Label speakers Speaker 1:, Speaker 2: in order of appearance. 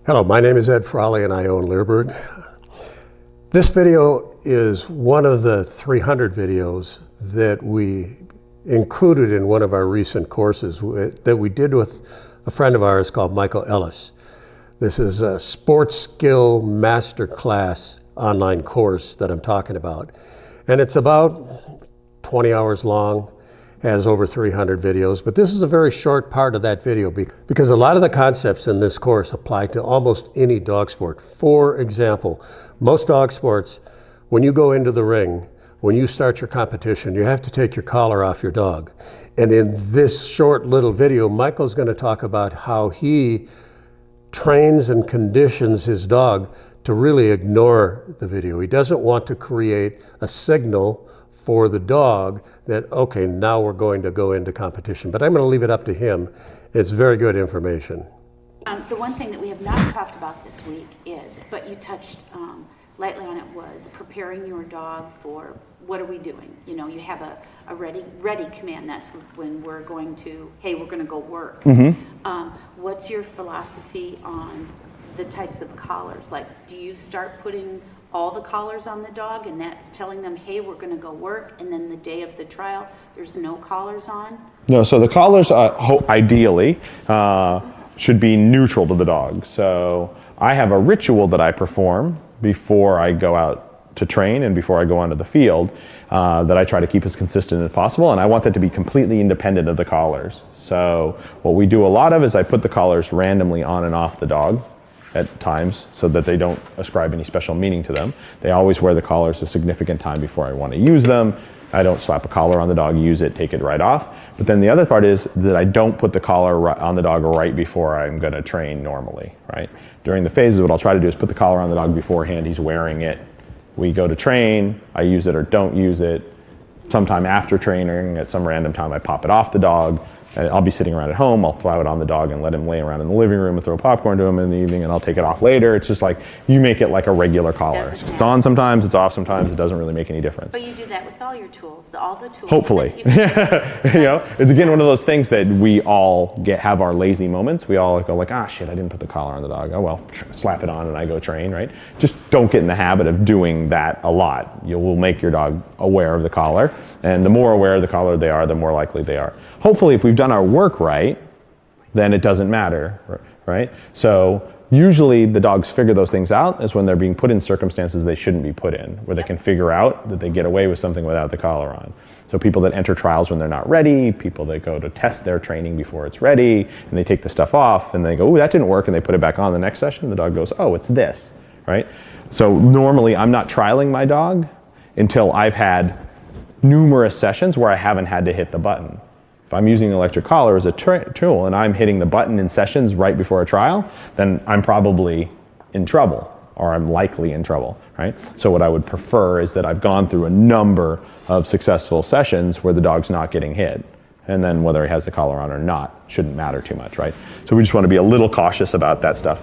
Speaker 1: Hello, my name is Ed Frawley and I own Leerburg. This video is one of the 300 videos that we included in one of our recent courses that we did with a friend of ours called Michael Ellis. This is a sports skill masterclass online course that I'm talking about. And it's about 20 hours long, has over 300 videos, but this is a very short part of that video because a lot of the concepts in this course apply to almost any dog sport. For example, most dog sports, when you go into the ring, when you start your competition, you have to take your collar off your dog. And in this short little video, Michael's going to talk about how he trains and conditions his dog to really ignore the video. He doesn't want to create a signal for the dog that, okay, now we're going to go into competition. But I'm going to leave it up to him. It's very good information.
Speaker 2: The one thing that we have not talked about this week is, but you touched lightly on it, was preparing your dog for what are we doing? You know, you have a ready command. That's when we're going to, hey, we're going to go work. Mm-hmm. What's your philosophy on the types of collars? Like, do you start putting all the collars on the dog and that's telling them, hey, we're going to go work, and then the day of the trial there's no collars on?
Speaker 3: No, so the collars ideally should be neutral to the dog. So I have a ritual that I perform before I go out to train and before I go onto the field that I try to keep as consistent as possible, and I want that to be completely independent of the collars. So what we do a lot of is I put the collars randomly on and off the dog at times so that they don't ascribe any special meaning to them. They always wear the collars a significant time before I want to use them. I don't slap a collar on the dog, use it, take it right off. But then the other part is that I don't put the collar on the dog right before I'm going to train normally, right? During the phases, what I'll try to do is put the collar on the dog beforehand. He's wearing it. We go to train, I use it or don't use it. Sometime after training, at some random time, I pop it off the dog. I'll be sitting around at home, I'll throw it on the dog and let him lay around in the living room and throw popcorn to him in the evening, and I'll take it off later. It's just like, you make it like a regular collar. It's on sometimes, it's off sometimes, it doesn't really make any difference.
Speaker 2: But you do that with all your tools, all the tools.
Speaker 3: Hopefully. You know, it's again one of those things that we all have our lazy moments. We all go like, ah, shit, I didn't put the collar on the dog. Oh well, slap it on and I go train, right? Just don't get in the habit of doing that a lot. You will make your dog aware of the collar, and the more aware of the collar they are, the more likely they are. Hopefully, if we've done our work right, then it doesn't matter, right? So usually the dogs figure those things out is when they're being put in circumstances they shouldn't be put in, where they can figure out that they get away with something without the collar on. So people that enter trials when they're not ready, people that go to test their training before it's ready, and they take the stuff off, and they go, oh, that didn't work, and they put it back on the next session, the dog goes, oh, it's this, right? So normally I'm not trialing my dog until I've had numerous sessions where I haven't had to hit the button. If I'm using an electric collar as a tool and I'm hitting the button in sessions right before a trial, then I'm probably in trouble, or I'm likely in trouble, right? So what I would prefer is that I've gone through a number of successful sessions where the dog's not getting hit. And then whether he has the collar on or not shouldn't matter too much, right? So we just want to be a little cautious about that stuff.